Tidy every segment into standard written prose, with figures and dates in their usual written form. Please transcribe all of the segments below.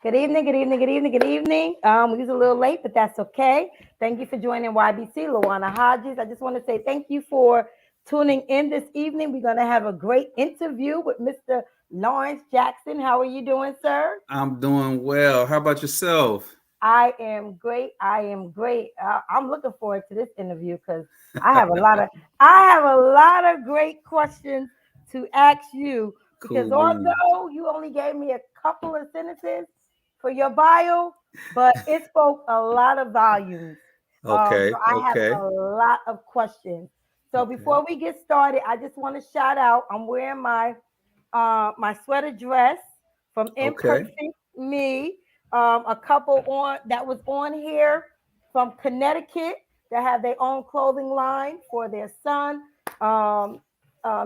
Good evening, good evening, good evening, good evening. We was a little late, but that's okay. Thank you for joining YBC, Luana Hodges. I just want to say thank you for tuning in this evening. We're going to have a great interview with Mr. Lawrence Jackson. How are you doing, sir? I'm doing well. How about yourself? I am great. I am great. I'm looking forward to this interview because I have a lot of great questions to ask you. Because Cool beans. although you only gave me a couple of sentences for your bio, but it spoke a lot of volumes. So Okay, I have a okay, lot of questions. So okay, before we get started, I just want to shout out. I'm wearing my sweater dress from okay. Imperfect Me. A couple on that was on here from Connecticut that have their own clothing line for their son. Um,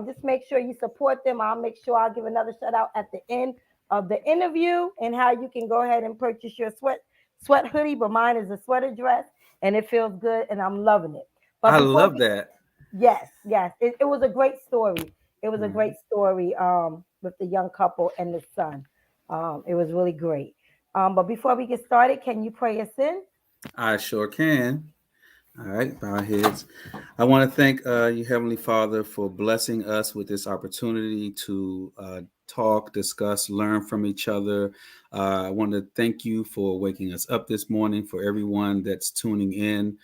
just make sure you support them. I'll make sure I'll give another shout out at the end of the interview and how you can go ahead and purchase your sweat hoodie. But mine is a sweater dress and it feels good and I'm loving it. But I before love we that. Yes, yes. It was a great story. It was a Mhm. great story with the young couple and the son. It was really great. But before we get started, can you pray us in? I sure can. All right, bow our heads. I want to thank you, Heavenly Father, for blessing us with this opportunity to talk, discuss, learn from each other. I want to thank you for waking us up this morning, for everyone that's tuning in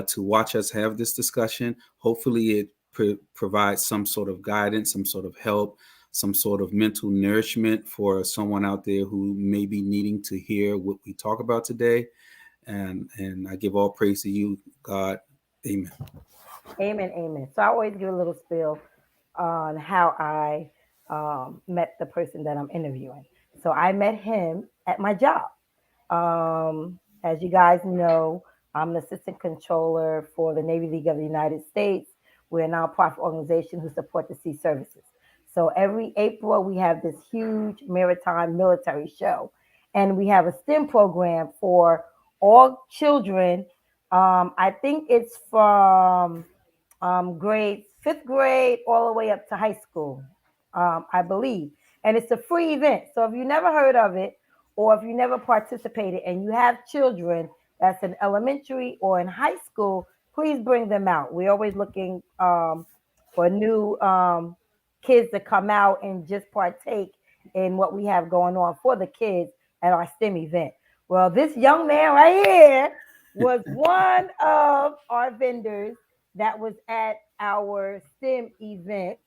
to watch us have this discussion. Hopefully, it provides some sort of guidance, some sort of help, some sort of mental nourishment for someone out there who may be needing to hear what we talk about today. And I give all praise to you, God. Amen. Amen, amen. So I always give a little spiel on how I met the person that I'm interviewing. So I met him at my job. As you guys know, I'm an assistant controller for the Navy League of the United States. We're a nonprofit organization who support the sea services. So every April, we have this huge maritime military show, and we have a STEM program for all children. I think it's from grade fifth grade all the way up to high school, I believe. And it's a free event. So if you never heard of it, or if you never participated and you have children that's in elementary or in high school, please bring them out. We're always looking for new kids to come out and just partake in what we have going on for the kids at our STEM event. Well, this young man right here was one of our vendors that was at our STEM event,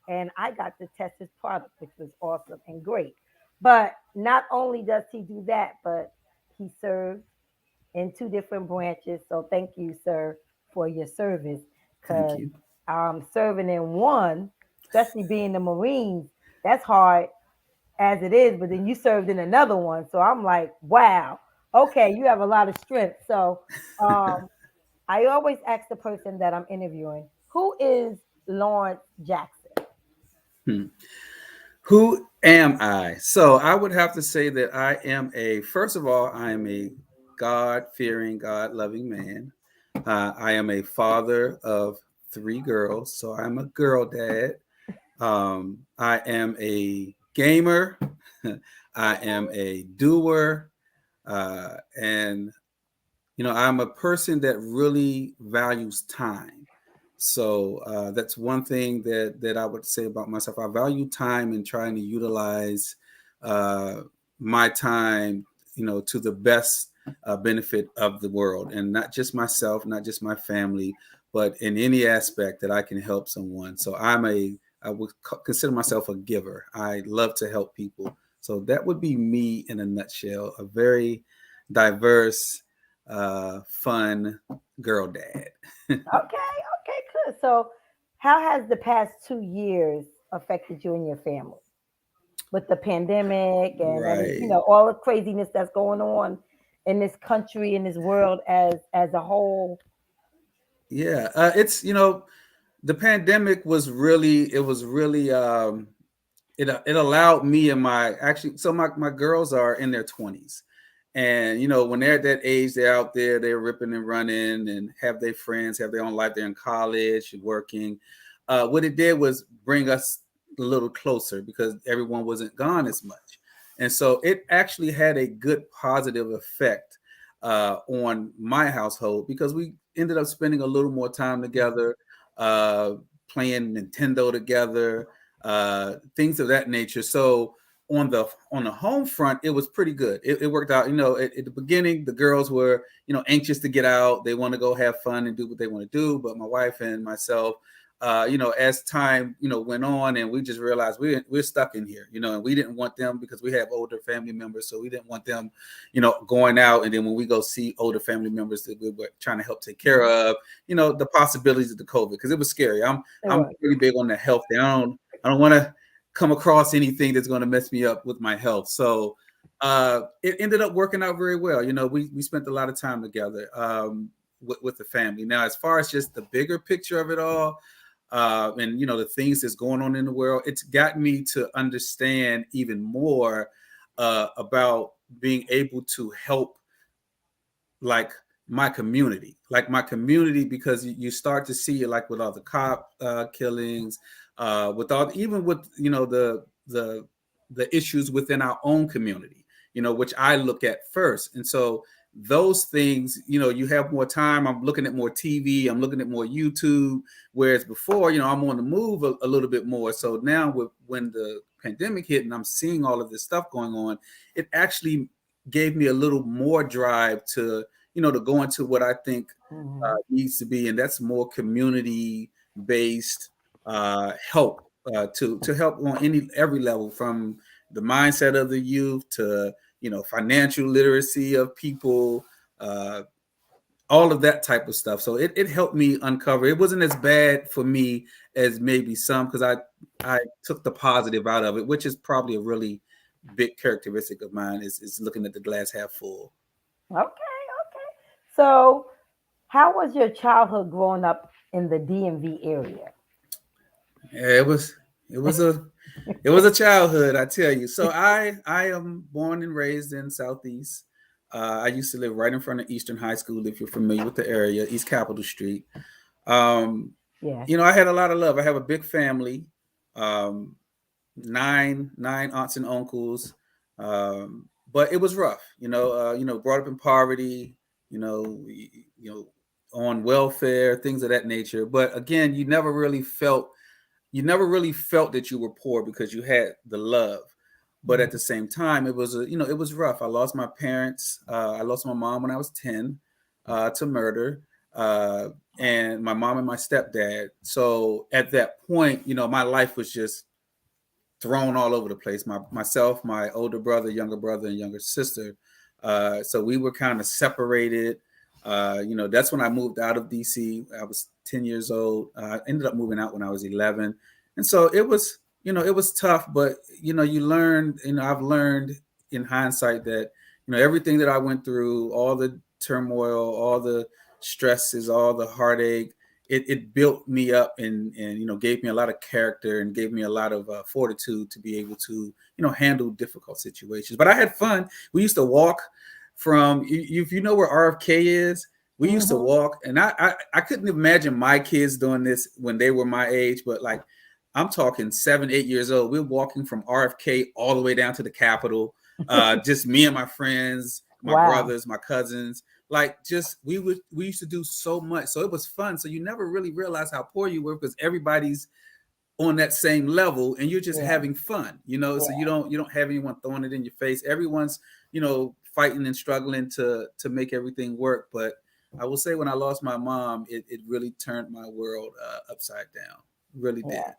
and I got to test his product, which was awesome and great. But not only does he do that, but he serves in two different branches. So thank you, sir, for your service. Thank Because you. serving in one, especially being the Marines, that's hard as it is. But then you served in another one, so I'm like, wow. Okay, you have a lot of strength. So um, I always ask the person that I'm interviewing, who is Lawrence Jackson? Hmm. Who am I? So I would have to say that first of all, I am a God fearing, God loving man. I am a father of three girls, so I'm a girl dad. I am a gamer. I am a doer. And I'm a person that really values time. So that's one thing that I would say about myself. I value time and trying to utilize uh, my time, to the best benefit of the world, and not just myself, not just my family, but in any aspect that I can help someone. So I would consider myself a giver. I love to help people. So that would be me in a nutshell. A very diverse, fun girl dad. Okay, okay, good. So, how has the past 2 years affected you and your family with the pandemic and Right. all the craziness that's going on in this country in this world as a whole? Yeah. It's the pandemic was really it allowed me and my actually so my girls are in their 20s, and when they're at that age, they're out there, they're ripping and running and have their friends, have their own life. They're in college, working. What it did was bring us a little closer because everyone wasn't gone as much. And so it actually had a good positive effect on my household because we ended up spending a little more time together, uh, playing Nintendo together, things of that nature. So on the home front, it was pretty good. It worked out. At the beginning, the girls were anxious to get out. They want to go have fun and do what they want to do. But my wife and myself, as time went on, and we just realized we're stuck in here, and we didn't want them because we have older family members, so we didn't want them, going out, and then when we go see older family members that we were trying to help take care of, the possibilities of the COVID, because it was scary. I'm pretty big on the health thing. I don't want to come across anything that's going to mess me up with my health. So it ended up working out very well. We spent a lot of time together with the family. Now, as far as just the bigger picture of it all, and the things that's going on in the world, it's got me to understand even more about being able to help like my community, because you start to see it, like with all the cop killings, with all, even with the issues within our own community, which I look at first. And so those things, you have more time. I'm looking at more TV. I'm looking at more YouTube. Whereas before, I'm on the move a little bit more. So now when the pandemic hit and I'm seeing all of this stuff going on, it actually gave me a little more drive to, to go into what I think needs to be, and that's more community based help, to help on every level, from the mindset of the youth to financial literacy of people, uh, all of that type of stuff. So it helped me uncover. It wasn't as bad for me as maybe some, because I took the positive out of it, which is probably a really big characteristic of mine, is looking at the glass half full. Okay, okay. So, how was your childhood growing up in the DMV area? Yeah, it was it was a childhood, I tell you. So I am born and raised in Southeast. I used to live right in front of Eastern High School, if you're familiar with the area, East Capitol Street. Um, Yes. I had a lot of love. I have a big family, um, nine aunts and uncles, but it was rough. Brought up in poverty. You know, on welfare, things of that nature. But again, you never really felt that you were poor because you had the love. But at the same time, it was rough. I lost my parents. I lost my mom when I was 10 to murder, uh, and my mom and my stepdad. So at that point, my life was just thrown all over the place. Myself, my older brother, and younger sister. So we were kind of separated. That's when I moved out of DC. I was 10 years old. I ended up moving out when I was 11. And so it was tough, but you learned, I've learned in hindsight that, everything that I went through, all the turmoil, all the stresses, all the heartache, it built me up, and gave me a lot of character, and gave me a lot of fortitude to be able to handle difficult situations. But I had fun. We used to walk from, if you know where RFK is, we used to Mm-hmm. walk, and I couldn't imagine my kids doing this when they were my age, but like, I'm talking 7, 8 years old. We're walking from RFK all the way down to the Capitol. Just me and my friends, my Wow. brothers, my cousins. Like, just we used to do so much. So it was fun. So you never really realize how poor you were, because everybody's on that same level, and you're just Yeah. having fun. So Yeah. you don't have anyone throwing it in your face. Everyone's, fighting and struggling to make everything work. But I will say, when I lost my mom, it really turned my world upside down. Really did. Yeah.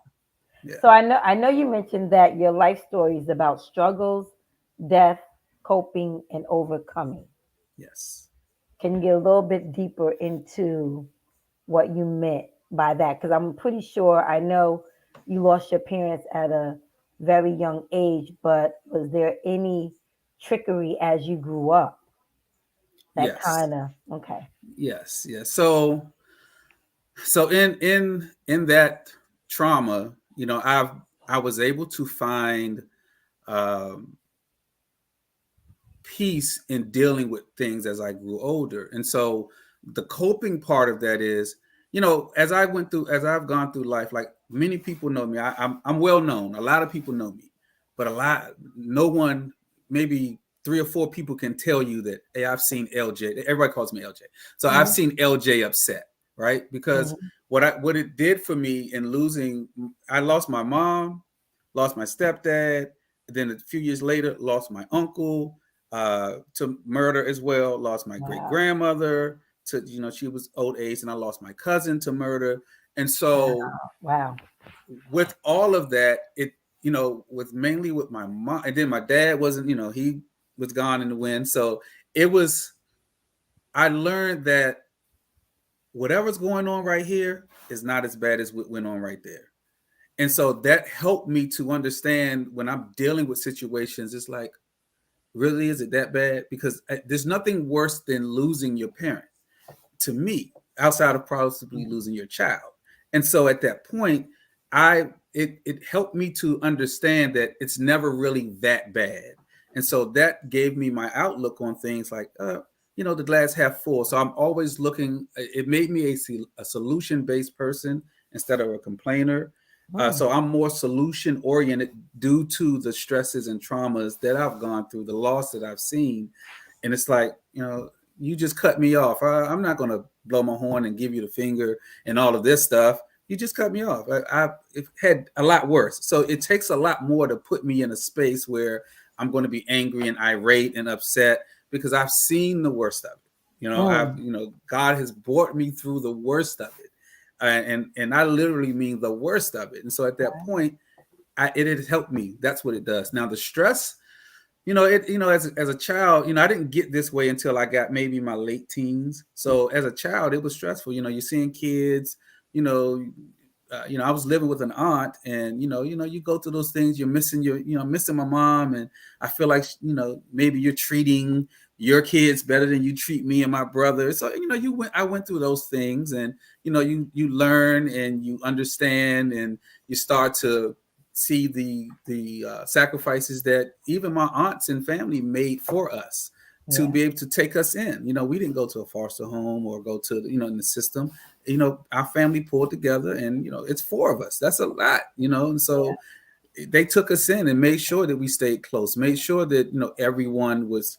Yeah. So I know you mentioned that your life story is about struggles, death, coping, and overcoming. Yes. Can you get a little bit deeper into what you meant by that? Because I'm pretty sure I know you lost your parents at a very young age, but was there any trickery as you grew up? That Yes. kind of, okay. Yes. Yes. So in that trauma, I was able to find um, peace in dealing with things as I grew older. And so the coping part of that is, as I've gone through life, like, many people know me. I'm well known. A lot of people know me, but no one maybe 3 or 4 people can tell you that, hey, I've seen LJ. Everybody calls me LJ. So I've Mm-hmm. seen LJ upset, right? Because Mm-hmm. what it did for me in losing, I lost my mom, lost my stepdad, then a few years later lost my uncle to murder as well, lost my great Wow. grandmother to, she was old age, and I lost my cousin to murder. And Wow. so Wow. with all of that, it, with mainly with my mom, and then my dad wasn't, he was gone in the wind. So it was, I learned that whatever's going on right here is not as bad as what went on right there. And so that helped me to understand when I'm dealing with situations, it's like, really, is it that bad? Because there's nothing worse than losing your parent, to me, outside of possibly losing your child. And so at that point, it helped me to understand that it's never really that bad. And so that gave me my outlook on things like, the glass half full. So I'm always looking. It made me a solution based person instead of a complainer. Mm. So I'm more solution oriented due to the stresses and traumas that I've gone through, the loss that I've seen. And it's like, you just cut me off. I'm not going to blow my horn and give you the finger and all of this stuff. You just cut me off. I've had a lot worse. So it takes a lot more to put me in a space where I'm going to be angry and irate and upset because I've seen the worst of it. Mm. God has brought me through the worst of it. And I literally mean the worst of it. And so at that point, it has helped me. That's what it does. Now the stress, as a child, I didn't get this way until I got maybe my late teens. So as a child, it was stressful. You're seeing kids, you know, I was living with an aunt, and you go through those things. You're missing missing my mom, and I feel like maybe you're treating your kids better than you treat me and my brother. So I went through those things, and you learn and you understand, and you start to see the sacrifices that even my aunts and family made for us to Yeah. be able to take us in. We didn't go to a foster home or go to in the system. Our family pulled together, and it's 4 of us. That's a lot. And so they took us in and made sure that we stayed close, made sure that everyone was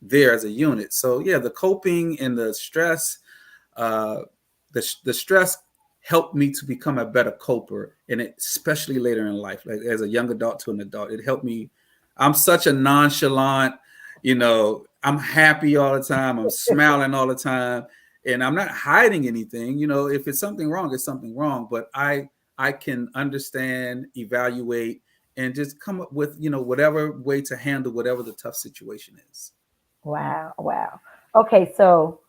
there as a unit. So yeah, the coping and the stress, uh, the stress helped me to become a better coper, and especially later in life, like as a young adult to an adult, it helped me. I'm such a nonchalant, I'm happy all the time. I'm smiling all the time, and I'm not hiding anything. If it's something wrong, it's something wrong. But I can understand, evaluate, and just come up with whatever way to handle whatever the tough situation is. Wow. Wow. Okay. So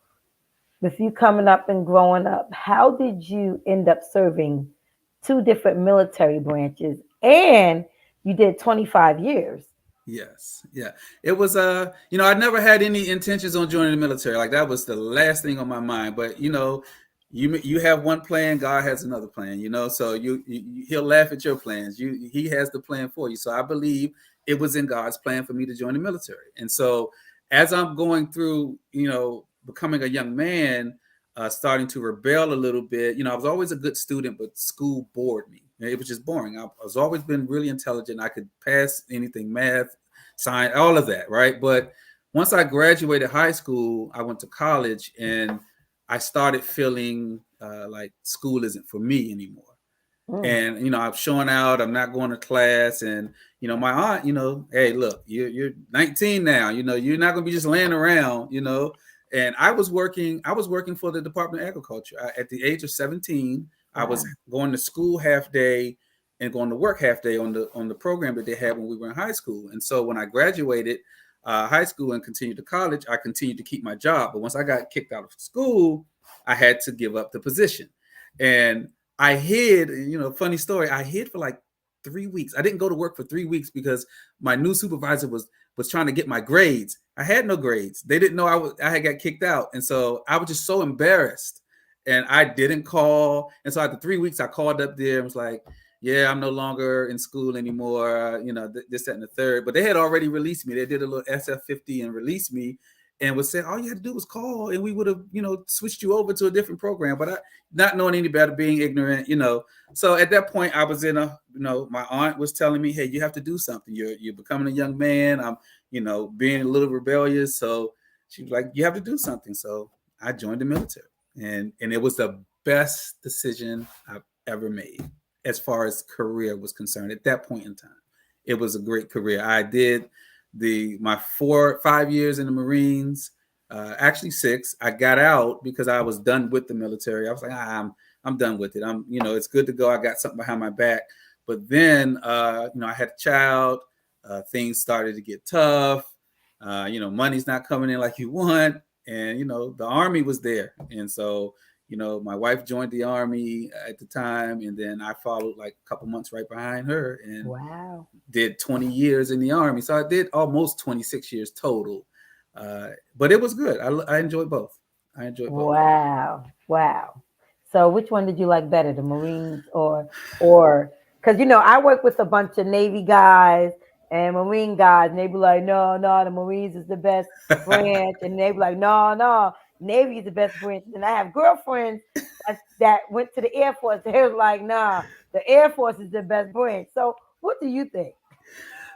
with you coming up and growing up, how did you end up serving two different military branches and you did 25 years? Yes, yeah. It was I never had any intentions on joining the military. Like that was the last thing on my mind. But you have one plan, God has another plan. So he'll laugh at your plans. He has the plan for you. So I believe it was in God's plan for me to join the military. And so as I'm going through, becoming a young man, starting to rebel a little bit. I was always a good student, but school bored me. It was just boring. I was always been really intelligent. I could pass anything, math, science, all of that, right? But once I graduated high school, I went to college, and I started feeling like school isn't for me anymore. Mm. And I'm showing out. I'm not going to class, and my aunt, hey, look, you're 19 now. You're not going to be just laying around. And I was working. I was working for the Department of Agriculture. At the age of 17, I was Wow. going to school half day and going to work half day on the program that they had when we were in high school. And so when I graduated high school and continued to college, I continued to keep my job. But once I got kicked out of school, I had to give up the position. And I hid, funny story. I hid for like 3 weeks. I didn't go to work for 3 weeks because my new supervisor was trying to get my grades. I had no grades. They didn't know I had got kicked out, and so I was just so embarrassed. And I didn't call. And so after 3 weeks, I called up there and was like, "Yeah, I'm no longer in school anymore. This, that, and the third." But they had already released me. They did a little SF50 and released me, and was saying all you had to do was call, and we would have, switched you over to a different program. But I, not knowing any better, being ignorant. So at that point, I was in my aunt was telling me, "Hey, you have to do something. You're becoming a young man. being a little rebellious. So she was like, you have to do something. So I joined the military, and it was the best decision I've ever made as far as career was concerned at that point in time. It was a great career. I did my 5 years in the Marines, actually 6. I got out because I was done with the military. I was like, I'm done with it. It's good to go. I got something behind my back. But then, I had a child. Things started to get tough. Money's not coming in like you want. And, the Army was there. And so, my wife joined the Army at the time. And then I followed like a couple months right behind her and Wow. did 20 years in the Army. So I did almost 26 years total. But it was good. I enjoyed both. I enjoyed both. Wow. Wow. So which one did you like better, the Marines or because I work with a bunch of Navy guys and Marine guys, and they be like, no, no, the Marines is the best branch, and they be like, no, no, Navy is the best branch. And I have girlfriends that went to the Air Force. They was like, nah, the Air Force is the best branch. So what do you think?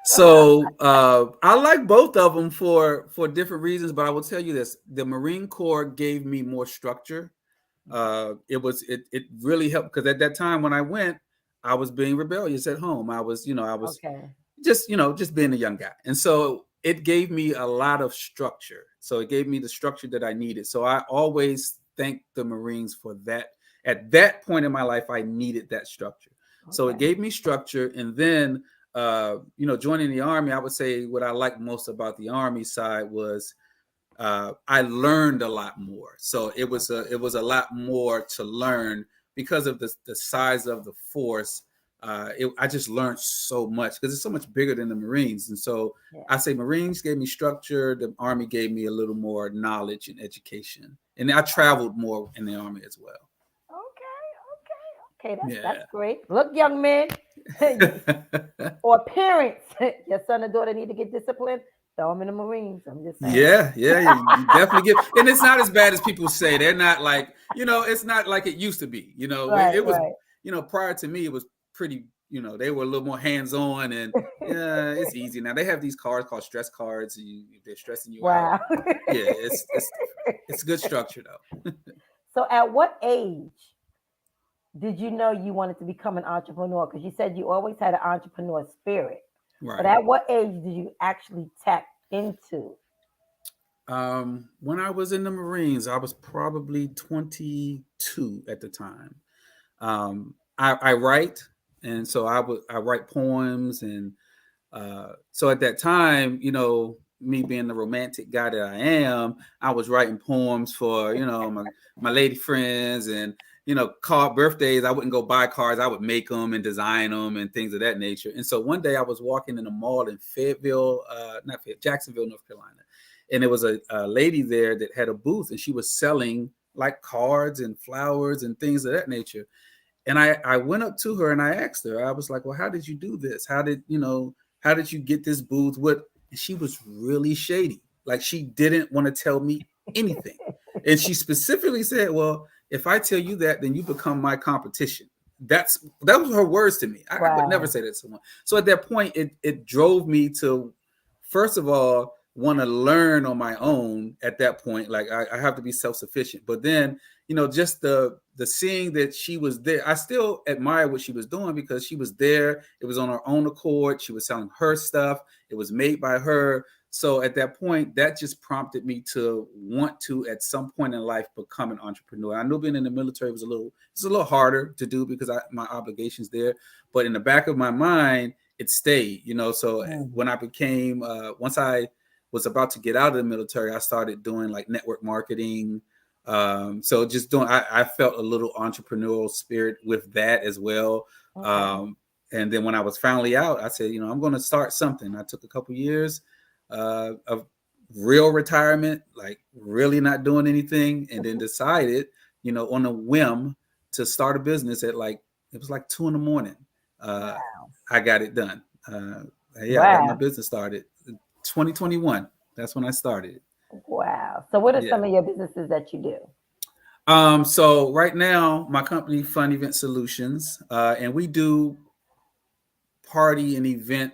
So I like both of them for different reasons, but I will tell you this: the Marine Corps gave me more structure. It really helped because at that time when I went, I was being rebellious at home. I was Okay. just being a young guy, and so it gave me a lot of structure. So it gave me the structure that I needed. So I always thank the Marines for that. At that point in my life, I needed that structure. So it Okay. gave me structure, and then joining the Army, I would say what I liked most about the Army side was I learned a lot more. So it was a lot more to learn because of the size of the force. I just learned so much because it's so much bigger than the Marines. And so Yeah. I say Marines gave me structure. The Army gave me a little more knowledge and education. And I traveled more in the Army as well. Okay. Okay. Okay. That's Yeah. great. Look, young men, or parents, your son or daughter need to get disciplined. Throw them in the Marines. I'm just saying. Yeah, yeah, you definitely get, and it's not as bad as people say. They're not like, it's not like it used to be. Right. It was, Right. prior to me, it was pretty. They were a little more hands on, and yeah, it's easy now. They have these cards called stress cards. If they're stressing you out, Wow. yeah, it's good structure though. So, at what age did you know you wanted to become an entrepreneur? Because you said you always had an entrepreneur spirit. But Right. at what age did you actually tap into? When I was in the Marines, I was probably 22 at the time. I write, and so I write poems, and so at that time, me being the romantic guy that I am, I was writing poems for my lady friends, and card birthdays. I wouldn't go buy cards; I would make them and design them and things of that nature. And so one day I was walking in a mall in Fayetteville, not Fayetteville, Jacksonville, North Carolina, and there was a lady there that had a booth, and she was selling like cards and flowers and things of that nature. And I went up to her and I asked her, I was like, well, how did you do this? How did you get this booth? What? And she was really shady. Like she didn't want to tell me anything. And she specifically said, well, if I tell you that, then you become my competition. That was her words to me. I would never Wow. say that to someone. So at that point, it drove me to, first of all, want to learn on my own at that point. Like I have to be self-sufficient. But then just the seeing that she was there, I still admire what she was doing because she was there. It was on her own accord. She was selling her stuff. It was made by her. So at that point, that just prompted me to want to, at some point in life, become an entrepreneur. I knew being in the military was it's a little harder to do because my obligations there. But in the back of my mind, it stayed. So Mm. when I became once I was about to get out of the military, I started doing like network marketing. So just doing, I felt a little entrepreneurial spirit with that as well. Okay. Um, and then when I was finally out, I said, I'm going to start something. I took a couple years of real retirement, like really not doing anything, and then decided, on a whim to start a business at like, it was like 2 in the morning. Uh, Wow. I got it done. Yeah, I got my Wow. business started 2021. That's when I started. Wow. So, what are Yeah. some of your businesses that you do? So right now, my company, Fun Event Solutions, and we do party and event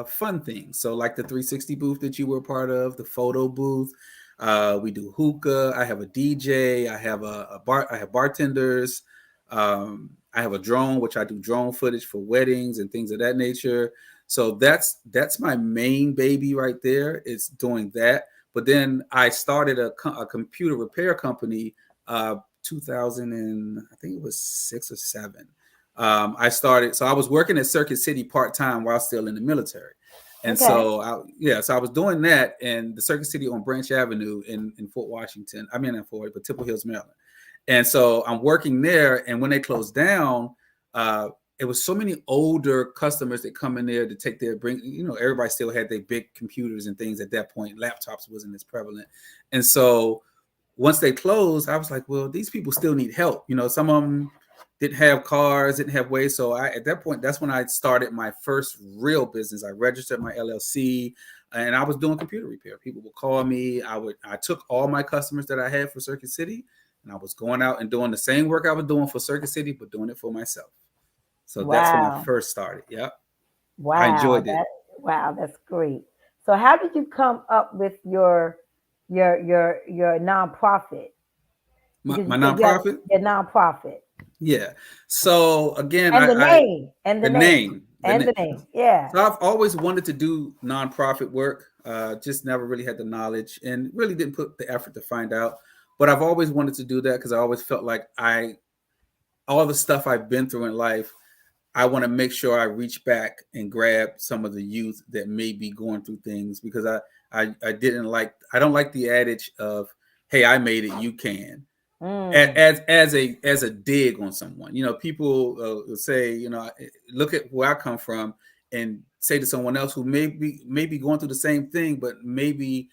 fun things. So like the 360 booth that you were a part of, the photo booth. We do hookah. I have a DJ. I have a bar. I have bartenders. I have a drone, which I do drone footage for weddings and things of that nature. So that's my main baby right there. It's doing that. But then I started a computer repair company, 2000 and I think it was 6 or 7. I started, so I was working at Circuit City part time while still in the military. And Okay. so so I was doing that in the Circuit City on Branch Avenue in Fort Washington. I mean, in Fort, but Temple Hills, Maryland. And so I'm working there. And when they closed down, uh, it was so many older customers that come in there to take their everybody still had their big computers and things at that point. Laptops wasn't as prevalent. And so once they closed, I was like, well, these people still need help. Some of them didn't have cars, didn't have ways. So at that point, that's when I started my first real business. I registered my LLC and I was doing computer repair. People would call me. I took all my customers that I had for Circuit City and I was going out and doing the same work I was doing for Circuit City, but doing it for myself. So that's when I Wow. first started. Yeah. I Wow. enjoyed it. Wow, that's great. So how did you come up with your nonprofit? Because My you said you have nonprofit. your nonprofit. Yeah. So again, And the I name. And the the name. name, the And name. the name. Yeah. So I've always wanted to do nonprofit work, just never really had the knowledge and really didn't put the effort to find out. But I've always wanted to do that because I always felt like all the stuff I've been through in life, I want to make sure I reach back and grab some of the youth that may be going through things because I don't like the adage of, hey, I made it, you can, Mm, as a dig on someone. People say, look at where I come from, and say to someone else who may be going through the same thing, but maybe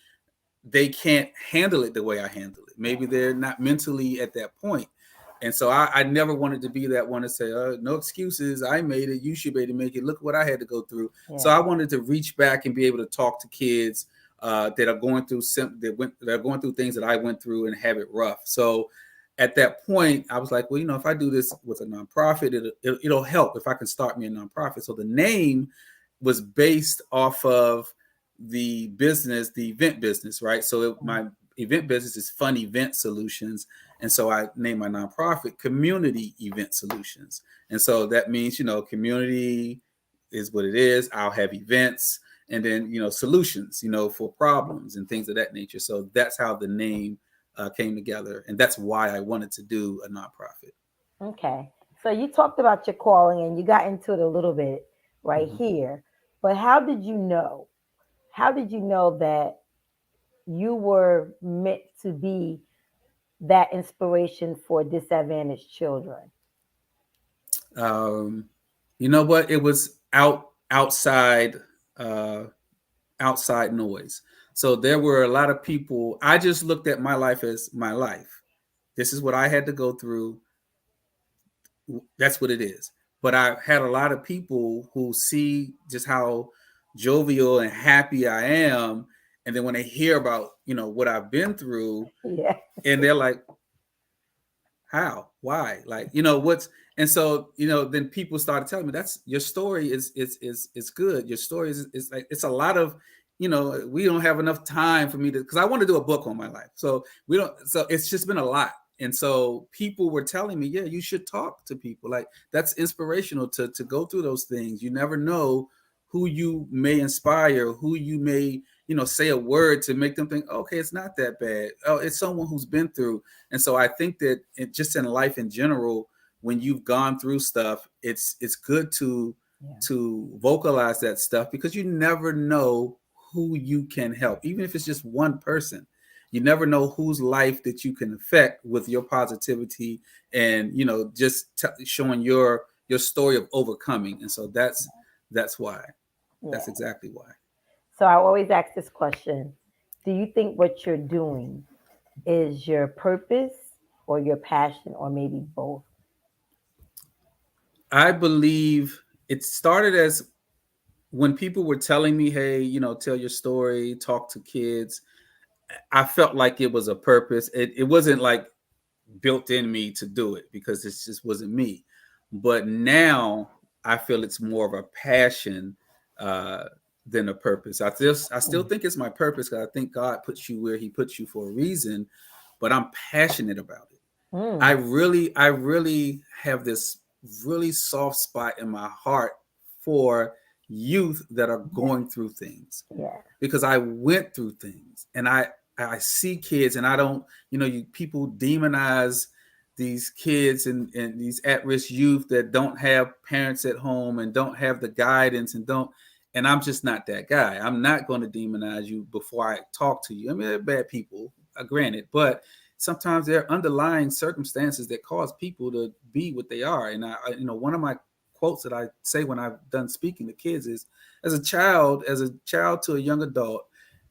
they can't handle it the way I handle it. Maybe they're not mentally at that point. And so I never wanted to be that one to say, no excuses. I made it. You should be able to make it. Look what I had to go through. So yeah. I wanted to reach back and be able to talk to kids that are going through that are going through things that I went through and have it rough. So at that point, I was like, well, if I do this with a nonprofit, it'll help if I can start me a nonprofit. So the name was based off of the event business, right? So my event business is Fun Event Solutions. And so I named my nonprofit Community Event Solutions. And so that means, community is what it is. I'll have events and then, solutions, for problems and things of that nature. So that's how the name came together. And that's why I wanted to do a nonprofit. Okay. So you talked about your calling and you got into it a little bit right Mhm. here. But how did you know? How did you know that you were meant to be that inspiration for disadvantaged children? Um, you know what? It was outside uh, outside noise. So there were a lot of people. I just looked at my life as my life. This is what I had to go through. That's what it is. But I had a lot of people who see just how jovial and happy I am, and then when they hear about what I've been through, Yeah. and they're like, how, why, like, what's, and so then people started telling me that's your story is good. Your story is like, it's a lot of, we don't have enough time for me to, because I want to do a book on my life, so we don't, so it's just been a lot. And so people were telling me, yeah, you should talk to people, like that's inspirational to go through those things. You never know who you may inspire, who you may say a word to make them think, okay, it's not that bad. Oh, it's someone who's been through. And so I think that just in life in general, when you've gone through stuff, it's good Yeah. to vocalize that stuff, because you never know who you can help, even if it's just one person. You never know whose life that you can affect with your positivity, and just showing your story of overcoming. And so that's why. That's Yeah. exactly why. So I always ask this question. Do you think what you're doing is your purpose or your passion or maybe both? I believe it started as when people were telling me, hey, tell your story, talk to kids. I felt like it was a purpose. It wasn't like built in me to do it, because this just wasn't me. But now I feel it's more of a passion, uh, than a purpose. I still think it's my purpose because I think God puts you where He puts you for a reason, but I'm passionate about it. I Mm, really have this really soft spot in my heart for youth that are yeah, going through things yeah, because I went through things and I see kids and I don't, people demonize these kids and these at-risk youth that don't have parents at home and don't have the guidance and I'm just not that guy. I'm not going to demonize you before I talk to you. I mean, they're bad people, granted, but sometimes there are underlying circumstances that cause people to be what they are. And one of my quotes that I say when I've done speaking to kids is, as a child to a young adult,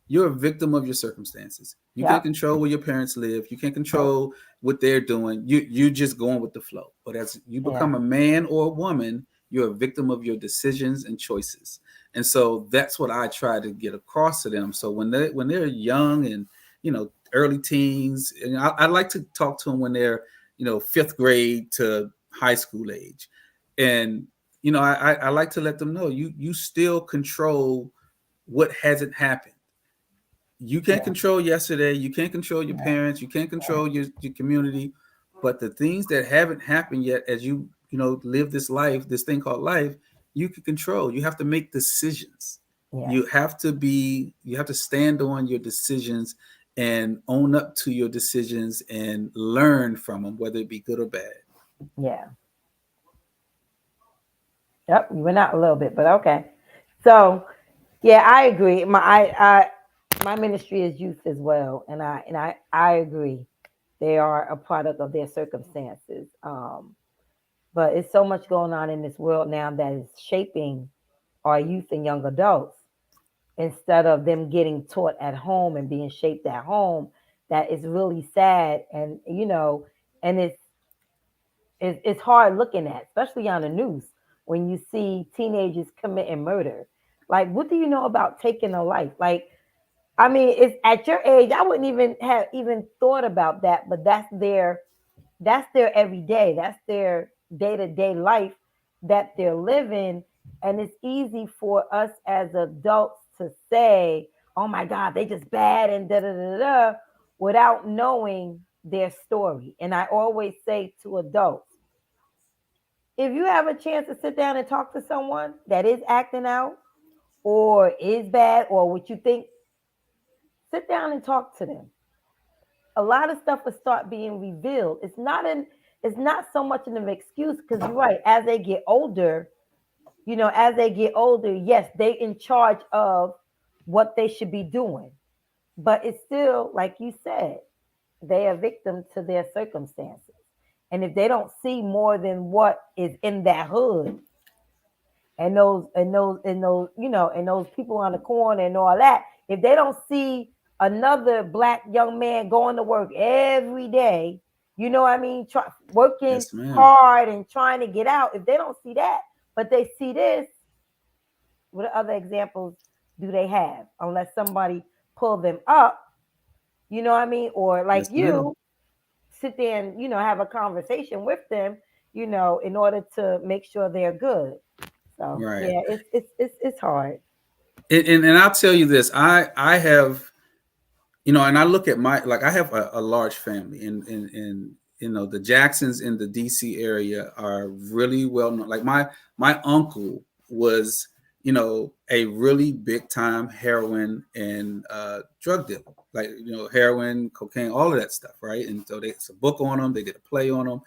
you're a victim of your circumstances. You can't yep, control where your parents live. You can't nope, control what they're doing. You're just going with the flow. But as you yeah, become a man or a woman, you're a victim of your decisions and choices. And so that's what I try to get across to them. So when they're young and early teens, and I like to talk to them when they're fifth grade to high school age, and I like to let them know you still control what hasn't happened. You can't yeah, control yesterday. You can't control your yeah, parents. You can't yeah, control your community. But the things that haven't happened yet, as live this life, this thing called life, you can control. You have to make decisions. yes, You have to stand on your decisions and own up to your decisions and learn from them, whether it be good or bad. yeah. Yep, you went out a little bit, but okay. So, yeah, I agree. My ministry is youth as well, and I agree. They are a product of their circumstances. But it's so much going on in this world now that is shaping our youth and young adults instead of them getting taught at home and being shaped at home. That is really sad, and it's hard looking at, especially on the news when you see teenagers committing murder. Like, what do you know about taking a life? Like, I mean, it's at your age, I wouldn't even have even thought about that, but that's their everyday, that's their day-to-day life that they're living. And it's easy for us as adults to say, oh my God, they just bad and da da da da, without knowing their story. And I always say to adults, if you have a chance to sit down and talk to someone that is acting out or is bad or what you think, sit down and talk to them. A lot of stuff will start being revealed. It's not so much an excuse, because you're right. As they get older, yes, they in charge of what they should be doing. But it's still, like you said, they are victim to their circumstances. And if they don't see more than what is in that hood, and those people on the corner and all that, if they don't see another black young man going to work every day, what I mean, working Yes, ma'am. hard and trying to get out, if they don't see that, but they see this, what other examples do they have unless somebody pull them up, what I mean, or like Yes, ma'am. you sit there and have a conversation with them, in order to make sure they're good. So Right. yeah, it's hard. And I'll tell you this. I have, and I look at I have a large family, and the Jacksons in the DC area are really well known. Like my uncle was, a really big time heroin and drug dealer, like heroin, cocaine, all of that stuff, right? And so it's a book on them. They did a play on them,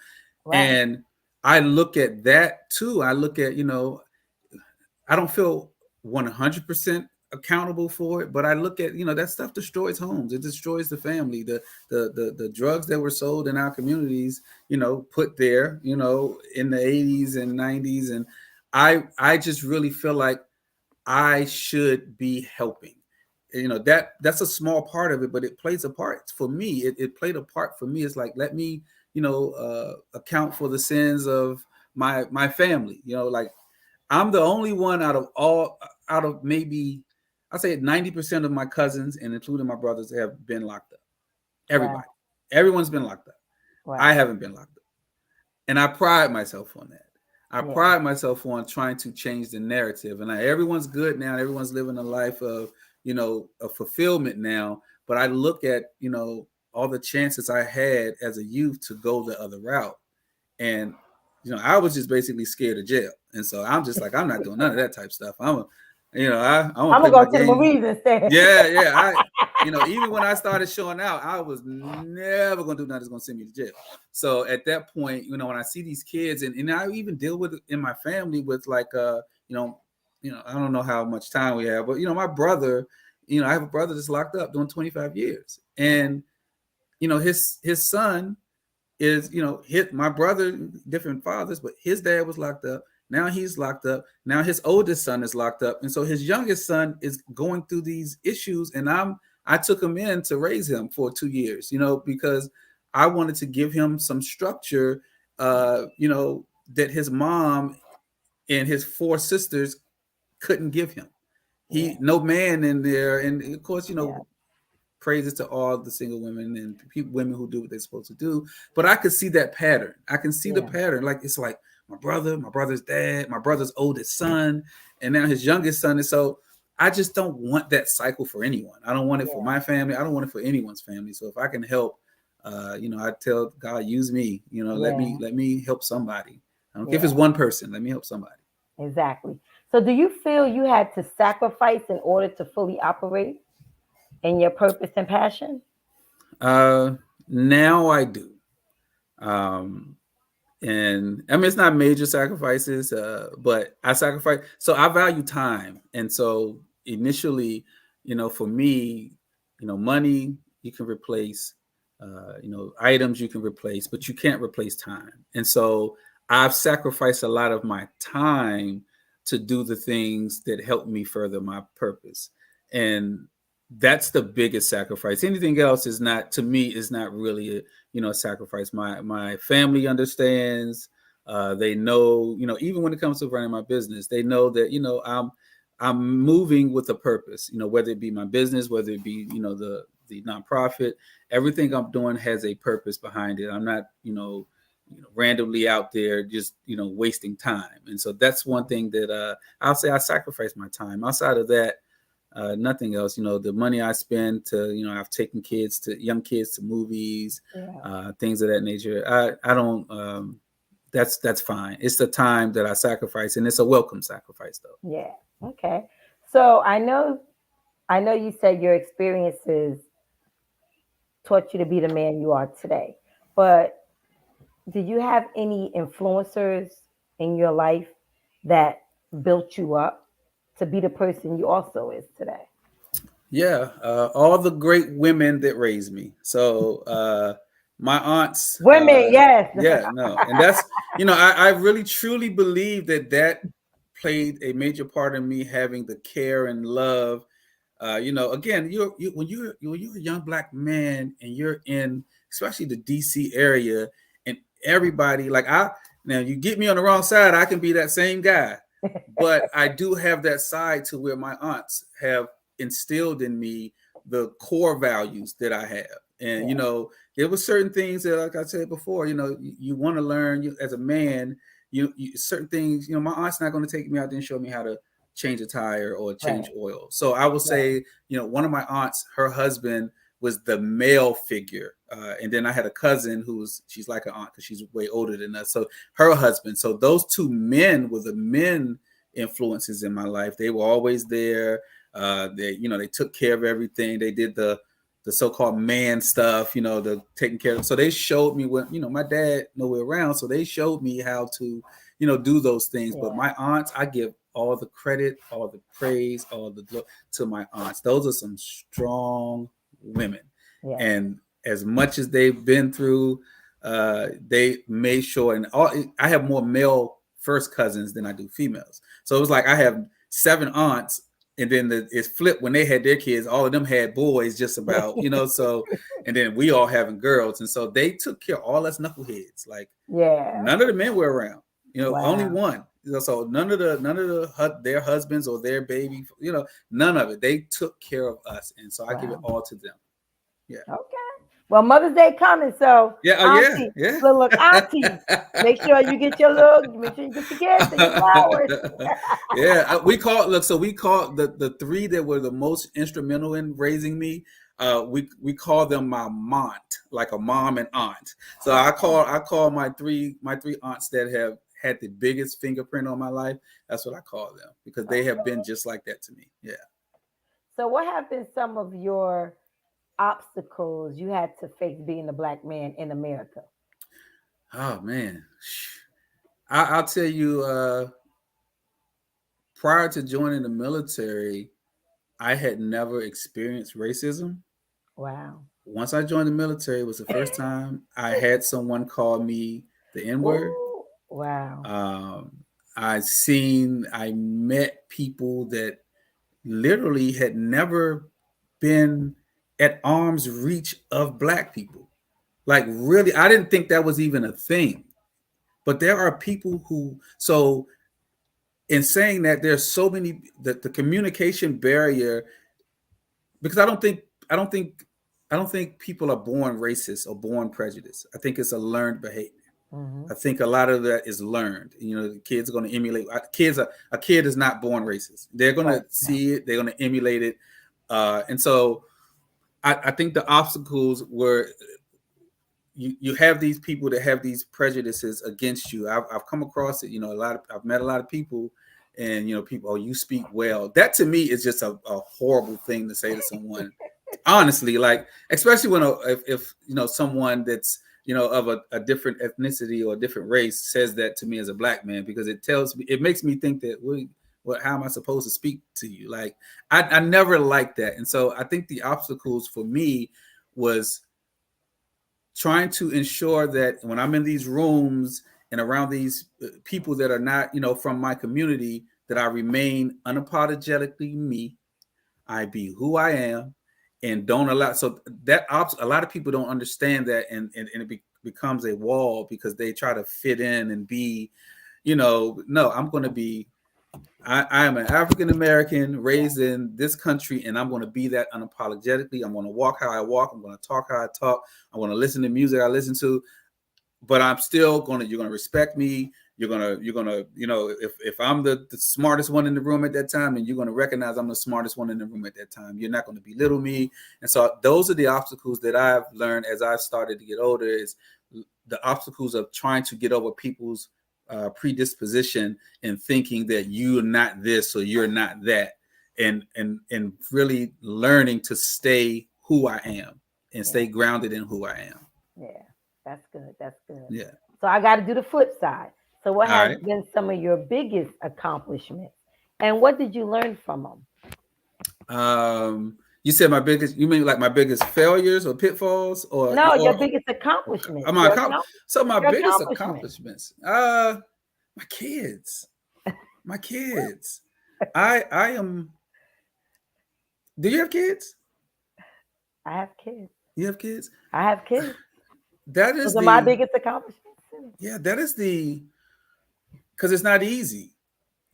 Right. and I look at that too. I look at, I don't feel 100% accountable for it, but I look at, that stuff destroys homes. It destroys the family. The drugs that were sold in our communities, put there, in the 80s and 90s, and I just really feel like I should be helping. That's a small part of it, but it plays a part for me. It played a part for me. It's like, let me, account for the sins of my family. Like, I'm the only one out of maybe, I say 90% of my cousins and including my brothers have been locked up. Wow. Everybody, everyone's been locked up. I Wow. haven't been locked up, and I pride myself on that. I Yeah. pride myself on trying to change the narrative. And everyone's good now. Everyone's living a life of, of fulfillment now. But I look at, all the chances I had as a youth to go the other route. And, I was just basically scared of jail. And so I'm just like, I'm not doing none of that type stuff. I want to I'm play gonna my go to the game. Marines instead. Yeah, yeah. Even when I started showing out, I was never gonna do nothing that's gonna send me to jail. So at that point, when I see these kids, and I even deal with it in my family with like, I don't know how much time we have, but my brother, I have a brother that's locked up doing 25 years, and his son is hit my brother, different fathers, but his dad was locked up. Now he's locked up. Now his oldest son is locked up, and so his youngest son is going through these issues. And I took him in to raise him for 2 years, because I wanted to give him some structure, that his mom and his four sisters couldn't give him. Yeah. No man in there, and of course, Yeah. praises to all the single women and women who do what they're supposed to do. But I could see that pattern. I can see the Yeah. pattern. Like, it's like my brother's dad, my brother's oldest son, and now his youngest son. And so I just don't want that cycle for anyone. I don't want it for Yeah. my family. I don't want it for anyone's family. So if I can help, I tell God, use me. Yeah. Let me help somebody. I don't care if it's Yeah. one person. Let me help somebody. Exactly. So, do you feel you had to sacrifice in order to fully operate in your purpose and passion? Uh, Now I do. Um, and I mean, it's not major sacrifices, but I sacrifice. So I value time, and so initially, for me, money you can replace, items you can replace, but you can't replace time. And so I've sacrificed a lot of my time to do the things that help me further my purpose, and that's the biggest sacrifice. Anything else is not, to me, is not really a sacrifice. My family understands. They know, even when it comes to running my business, they know that I'm moving with a purpose. Whether it be my business, whether it be the nonprofit, everything I'm doing has a purpose behind it. I'm not randomly out there just wasting time. And so that's one thing that I'll say I sacrifice my time. Outside of that, nothing else. The money I spend to, I've taken young kids to movies, Yeah. things of that nature. I don't. That's fine. It's the time that I sacrifice, and it's a welcome sacrifice, though. Yeah. Okay. So I know you said your experiences taught you to be the man you are today. But did you have any influencers in your life that built you up to be the person you also is today? Yeah, all the great women that raised me. So my aunts, Women, yes. yeah, no, and that's I really truly believe that played a major part in me having the care and love. Again, when you're a young black man and you're in, especially the DC area, and everybody like now you get me on the wrong side, I can be that same guy, but I do have that side to where my aunts have instilled in me the core values that I have. And Yeah. there were certain things that, like I said before, you want to learn, as a man. Certain things, my aunt's not going to take me out there and show me how to change a tire or change Right. oil. So I will Right. say, one of my aunts, her husband was the male figure. And then I had a cousin she's like an aunt because she's way older than us. So her husband. So those two men were the men influences in my life. They were always there. They took care of everything. They did the so-called man stuff, the taking care of. So they showed me what, my dad nowhere around. So they showed me how to, do those things. But Yeah. my aunts, I give all the credit, all the praise, all the glory to my aunts. Those are some strong women. Yeah. And as much as they've been through, they made sure, and I have more male first cousins than I do females. So it was like I have 7 aunts, and then it's flipped when they had their kids. All of them had boys, just about, So, and then we all having girls, and so they took care of all us knuckleheads. Like, Yeah. none of the men were around. Only Wow. one. So none of their husbands or their baby. None of it. They took care of us, and so I give it Wow. all to them. Yeah. Okay. Well, Mother's Day coming, so Yeah. Oh yeah. auntie, Yeah. look, aunties, make sure you get your gifts and your flowers. Yeah, we call look. So we call the three that were the most instrumental in raising me. We call them my mont, like a mom and aunt. So Okay. I call my three aunts that have had the biggest fingerprint on my life. That's what I call them because they have been Okay. just like that to me. Yeah. So, what have been some of your obstacles you had to face being a black man in America? Oh man, I'll tell you. Prior to joining the military, I had never experienced racism. Wow. Once I joined the military, it was the first time I had someone call me the N word. Ooh, wow. Um, I met people that literally had never been at arm's reach of black people. Like, really, I didn't think that was even a thing. But there are people who, so in saying that, there's so many, the communication barrier, because I don't think, I don't think people are born racist or born prejudiced. I think it's a learned behavior. Hmm. I think a lot of that is learned. You know, the kids are going to emulate. A kid is not born racist. They're going to Right. No. see it. They're going to emulate it. And so I think the obstacles were you have these people that have these prejudices against you. I've come across it. You know, I've met a lot of people, and people, oh, you speak well. That to me is just a horrible thing to say to someone. Honestly, like especially when if someone that's of a different ethnicity or a different race says that to me as a black man, because it makes me think that what how am I supposed to speak to you? Like I never liked that, and so I think the obstacles for me was trying to ensure that when I'm in these rooms and around these people that are not from my community, that I remain unapologetically me. I be who I am, and don't allow. So a lot of people don't understand that, and becomes a wall because they try to fit in and be, no, I'm going to be. I am an African American raised in this country, and I'm going to be that unapologetically. I'm going to walk how I walk. I'm going to talk how I talk. I'm going to listen to music I listen to, but I'm still gonna you're gonna respect me. You're gonna if I'm the smartest one in the room at that time, and you're gonna recognize I'm the smartest one in the room at that time. You're not gonna belittle me. And so those are the obstacles that I've learned as I've started to get older, is the obstacles of trying to get over people's predisposition and thinking that you're not this or you're not that, and really learning to stay who I am and Yeah. stay grounded in who I am. Yeah. That's good. That's good. Yeah. So I got to do the flip side. So what All has right. been some of your biggest accomplishments, and what did you learn from them? You said my biggest. You mean like my biggest failures or pitfalls, No, your biggest accomplishments. my so my Your biggest accomplishment. accomplishments? My kids, my kids. I am. Do you have kids? I have kids. You have kids. I have kids. That Those is are my the biggest accomplishments too. yeah. That is the because it's not easy.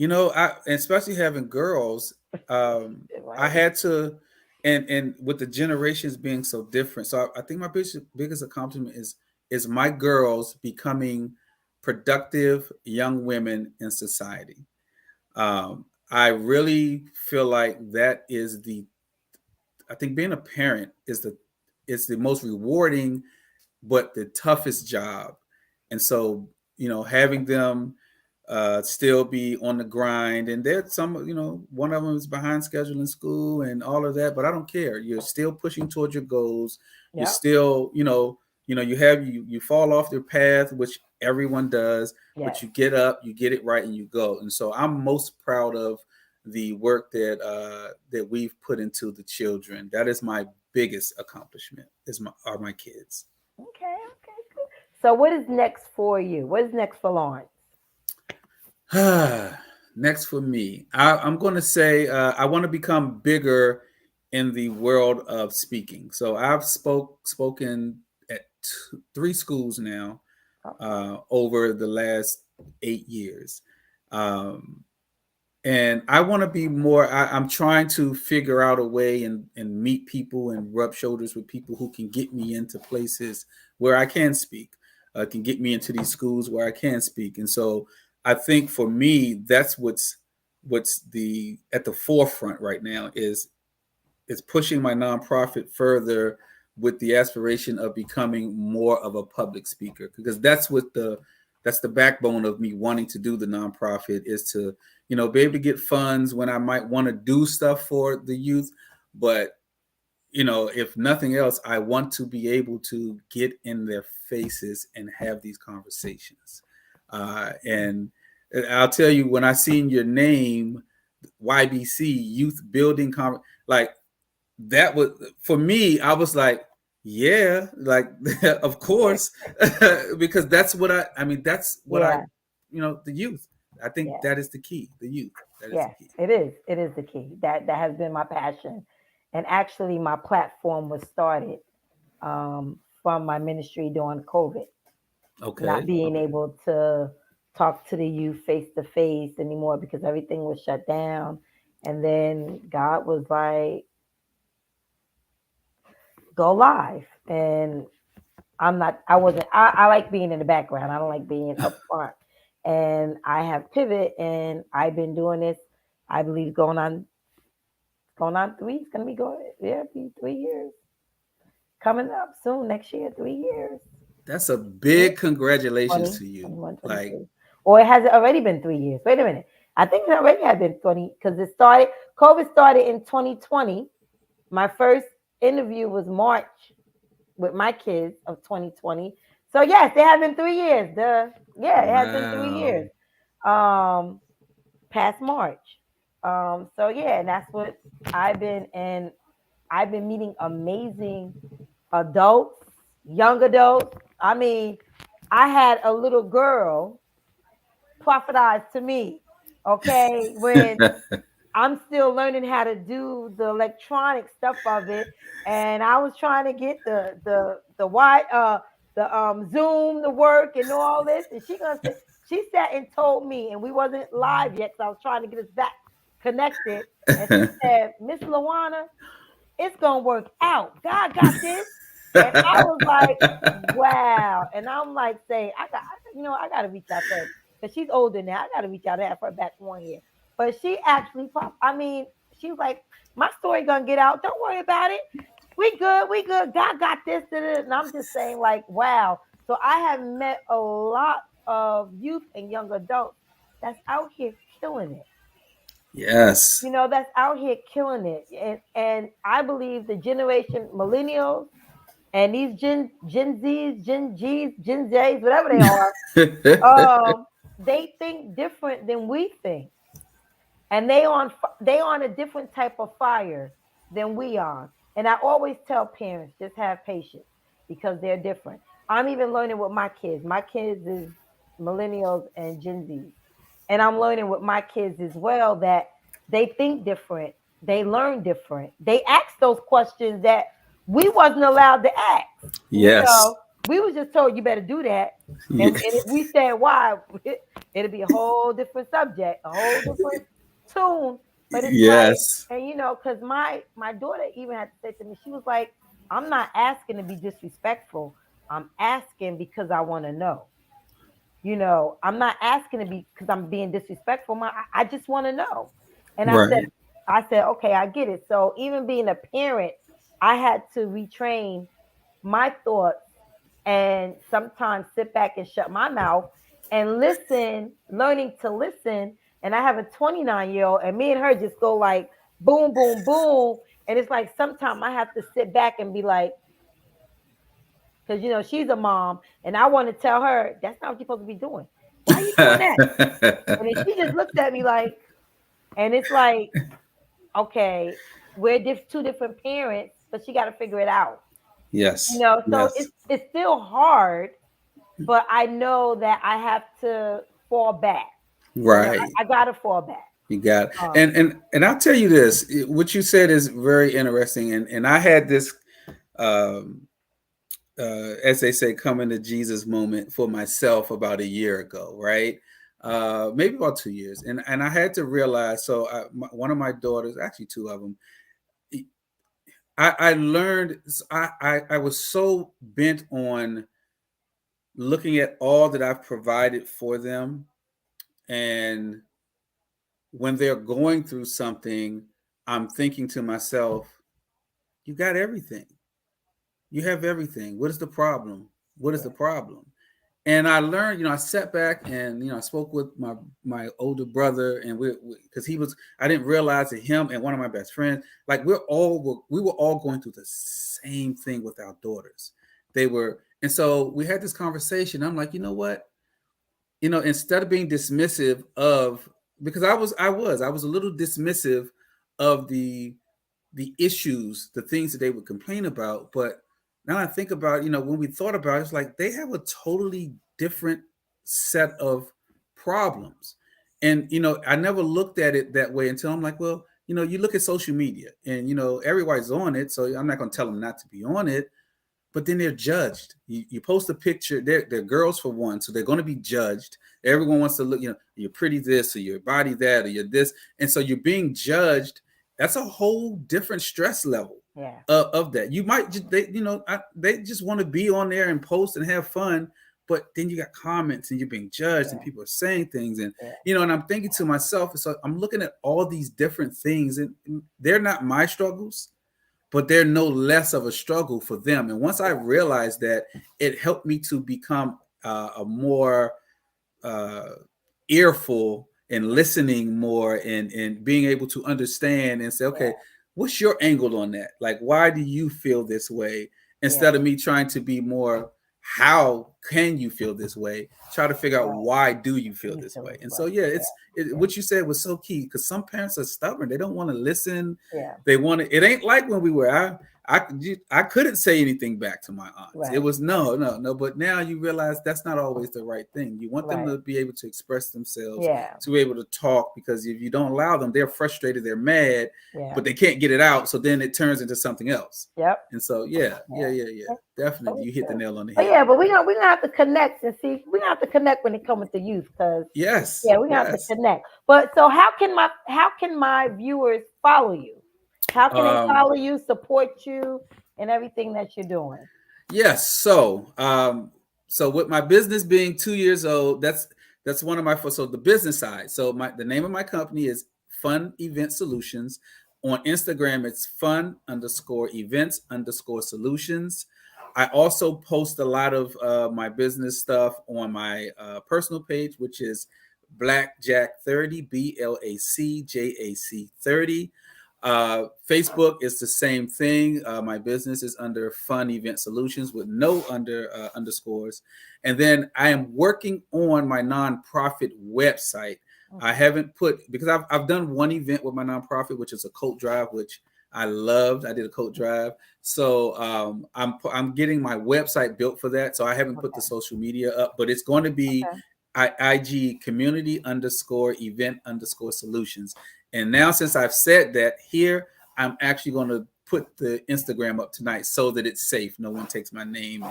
I especially having girls. Um, I Right. had to, and with the generations being so different, so I think my biggest accomplishment is my girls becoming productive young women in society. I really feel like that is the. I think being a parent is the most rewarding but the toughest job. And so, having them still be on the grind, and there's some, one of them is behind schedule in school and all of that, but I don't care. You're still pushing towards your goals. You're Yep. still, you fall off your path, which everyone does, Yes. but you get up, you get it right, and you go. And so I'm most proud of the work that we've put into the children. That is my biggest accomplishment are my kids. Okay. Okay. Cool. So what is next for you? What is next for Lawrence? Next for me, I'm going to say I want to become bigger in the world of speaking. So I've spoken at three schools now Okay. over the last 8 years. Um, and I want to be more. I'm trying to figure out a way and meet people and rub shoulders with people who can get me into places where I can speak, can get me into these schools where I can speak. And so I think for me, that's what's the at the forefront right now is pushing my nonprofit further with the aspiration of becoming more of a public speaker, because that's the backbone of me wanting to do the nonprofit, is to be able to get funds when I might want to do stuff for the youth. But if nothing else, I want to be able to get in their faces and have these conversations. And I'll tell you, when I seen your name, YBC Youth Building like that was, for me, I was like, yeah, like of course, because that's what I mean, that's what I, Yeah, the youth. I think yeah, that is the key. The youth. That is yeah. the key. It is. It is the key. That has been my passion, and actually, my platform was started from my ministry during COVID, not Okay. being able to talk to the youth face to face anymore because everything was shut down. And then God was like, go live. And I wasn't, I like being in the background. I don't like being up front. And I have pivot and I've been doing this, I believe going on three, it's going to be going, yeah, be 3 years coming up soon next year, 3 years. That's a Yeah. big congratulations 20, to you. 21, Like, 22. Or it has already been 3 years. Wait a minute. I think it already had been 20 because COVID started in 2020. My first interview was March with my kids of 2020. So yes, it has been 3 years. Yeah, it has been three wow. years. Um, Past March. So yeah, and that's what and I've been meeting amazing adults, young adults. I mean, I had a little girl prophesize to me, okay, when I'm still learning how to do the electronic stuff of it, and I was trying to get the Zoom to work and all this, and she sat and told me, and we wasn't live yet, so I was trying to get us back connected, and she said, Miss Lawana, it's gonna work out. God got this. And I was like, wow. And I'm like saying, I gotta reach out to her because she's older now. I gotta reach out to her back 1 year. But she actually I mean, she was like, my story gonna get out. Don't worry about it. We good, we good. God got this. Da, da, da. And I'm just saying, like, wow. So I have met a lot of youth and young adults that's out here killing it. Yes. That's out here killing it. And I believe the generation millennials and these Gen Zs, Gen Gs, Gen Js, whatever they are, they think different than we think, and they on a different type of fire than we are. And I always tell parents, just have patience because they're different. I'm even learning with my kids. My kids is millennials and Gen Zs, and I'm learning with my kids as well that they think different, they learn different, they ask those questions that we wasn't allowed to ask. You Yes. know, we was just told you better do that, Yeah. and if we said why, it'll be a whole different subject, a whole different tune. But it's like, Yes. and because my daughter even had to say to me, she was like, I'm not asking to be disrespectful. I'm asking because I want to know. I'm not asking to be because I'm being disrespectful. I just want to know. And Right. I said, okay, I get it. So even being a parent, I had to retrain my thoughts and sometimes sit back and shut my mouth and listen, learning to listen. And I have a 29-year-old, and me and her just go like boom, boom, boom. And it's like sometimes I have to sit back and be like, because she's a mom, and I want to tell her that's not what you're supposed to be doing. Why are you doing that? And then she just looks at me like, and it's like, okay, we're two different parents, but she got to figure it out. Yes. So Yes. it's still hard, but I know that I have to fall back. Right. I gotta fall back. You got it. Um, And I'll tell you this, what you said is very interesting. And I had this um as they say, coming to Jesus moment for myself about a year ago, right? maybe about 2 years, and I had to realize. So one of my daughters, actually two of them, I learned. I was so bent on looking at all that I've provided for them, and when they're going through something, I'm thinking to myself, "You got everything. You have everything. What is the problem? What is the Yeah. problem?" And I learned, I sat back and I spoke with my older brother, and because he was, I didn't realize that him and one of my best friends, like we were all going through the same thing with our daughters. They were, and so we had this conversation. I'm like, you know what? Instead of being dismissive of, because I was a little dismissive of the issues, the things that they would complain about. But now I think about, when we thought about it, it's like they have a totally different set of problems. And, I never looked at it that way until I'm like, well, you look at social media and, everybody's on it. So I'm not going to tell them not to be on it, but then they're judged. You post a picture, they're girls for one, so they're going to be judged. Everyone wants to look, you're pretty this, or your body that, or you're this. And so you're being judged. That's a whole different stress level Yeah. of that. You might just, they just want to be on there and post and have fun, but then you got comments and you're being judged and Yeah. people are saying things. And, Yeah. and I'm thinking to myself, so I'm looking at all these different things, and they're not my struggles, but they're no less of a struggle for them. And once I Yeah. realized that, it helped me to become a more uh, earful and listening more, and being able to understand and say, okay, Yeah. what's your angle on that? Like, why do you feel this way? Yeah. Instead of me trying to be more, how can you feel this way? Try to figure out, Right. why do you feel You this feel way? this And way. so, yeah, Yeah. Yeah. what you said was so key, because some parents are stubborn. They don't want to listen. Yeah. They want to. It ain't like when we were. I couldn't say anything back to my aunts. It Right. was no, no, no. But now you realize that's not always the right thing. You want them Right. to be able to express themselves, Yeah. to be able to talk, because if you don't allow them, they're frustrated, they're mad, Yeah. but they can't get it out. So then it turns into something else. Yep. And so, yeah, yeah, Yeah. yeah, yeah. Yeah. Definitely, So you hit the true. nail on the But head. yeah, but we're gonna have to connect and see. We're gonna have to connect when it comes with the youth, because Yes, yeah, we're gonna have to yes. connect. But so how can my viewers follow you? How can they Um, follow you, support you, and everything that you're doing? Yes. So with my business being 2 years old, that's one of my, so the business side. So the name of my company is Fun Event Solutions. On Instagram, it's fun_events_solutions. I also post a lot of my business stuff on my personal page, which is Blackjack30, BLACJAC30. Facebook is the same thing. My business is under Fun Event Solutions with no underscores. And then I am working on my nonprofit website. I Okay. haven't put, because I've done one event with my nonprofit, which is a coat drive, which I loved. I did a coat drive. So I'm getting my website built for that. So I haven't put the Okay. social media up, but it's going to be Okay. IG community_event_solutions. And now, since I've said that here, I'm actually going to put the Instagram up tonight so that it's safe. No one takes my name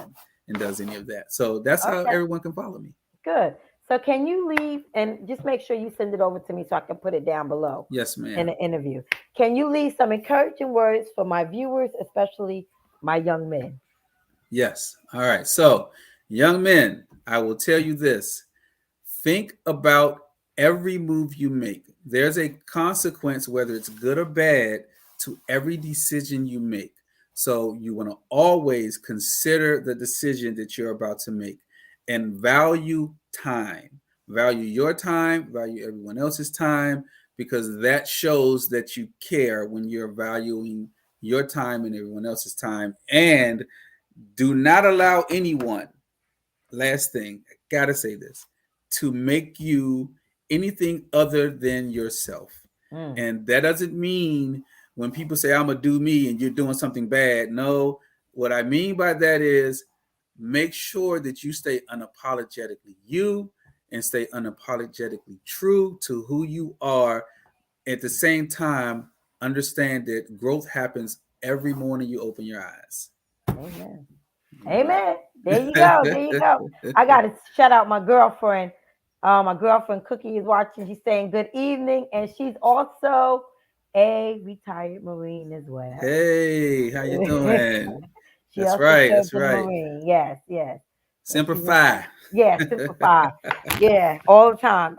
and does any of that. So that's how Okay. everyone can follow me. Good. So can you leave and just make sure you send it over to me so I can put it down below Yes, in ma'am. the interview? Can you leave some encouraging words for my viewers, especially my young men? Yes. All right. So, young men, I will tell you this: think about every move you make. There's a consequence, whether it's good or bad, to every decision you make. So you want to always consider the decision that you're about to make, and value time. Value your time, value everyone else's time, because that shows that you care when you're valuing your time and everyone else's time. And do not allow anyone, last thing, I gotta say this, to make you anything other than yourself. Mm. And that doesn't mean when people say, I'm gonna do me and you're doing something bad. No, what I mean by that is make sure that you stay unapologetically you and stay unapologetically true to who you are. At the same time, understand that growth happens every morning you open your eyes. Amen. All Amen. There you go. There you go. I got to shout out my girlfriend. My girlfriend Cookie is watching. She's saying good evening, and she's also a retired Marine as well. Hey, how you doing? She That's also right. served That's in the right. Marine. Yes, yes. And Semper she went, Fi. yeah, simplify. Yeah, all the time.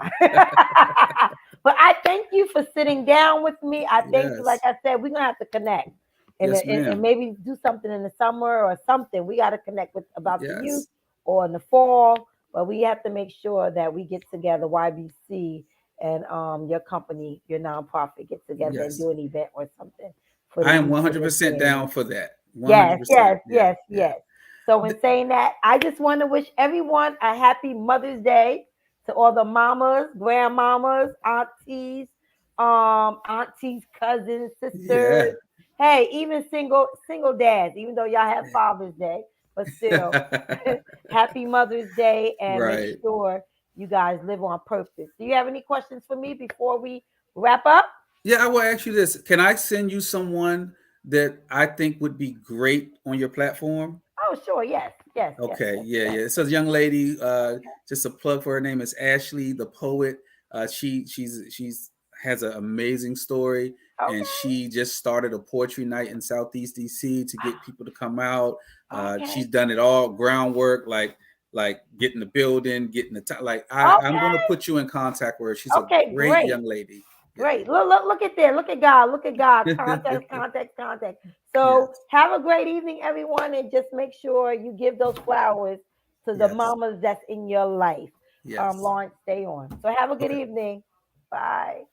But I thank you for sitting down with me. I thank you. Like Yes. I said, we're gonna have to connect Yes, and ma'am. maybe do something in the summer or something. We got to connect with about the youth Yes. or in the fall. But we have to make sure that we get together, YBC and your company, your nonprofit, get together and Yes. do an event or something for the I am youth in this day 100% and down age. for that. Yes, 100%. yes, Yeah. yes, Yeah. yes. So in Th- saying that, I just want to wish everyone a happy Mother's Day to all the mamas, grandmamas, aunties, cousins, sisters. Yeah. Hey, even single dads, even though y'all have Father's Day, but still, happy Mother's Day and make Right. sure you guys live on purpose. Do you have any questions for me before we wrap up? Yeah, I will ask you this. Can I send you someone that I think would be great on your platform? Oh, sure. Yes, yes, yes, Okay, yes, yeah, yes. yeah. It's a young lady. Just a plug for her name is Ashley, the poet. She's has an amazing story, and Okay, she just started a poetry night in Southeast DC to get people to come out. okay. She's done it all groundwork, like getting the building, getting the time. Like I'm going to Okay. put you in contact with her. She's a Okay. great Great. young lady. Yeah. Great. Look at there. Look at God. Look at God. Contact, contact, contact. So Yes. have a great evening, everyone, and just make sure you give those flowers to the Yes. mamas that's in your life. Yes. Lawrence, stay on. So have a good Okay. evening. Bye.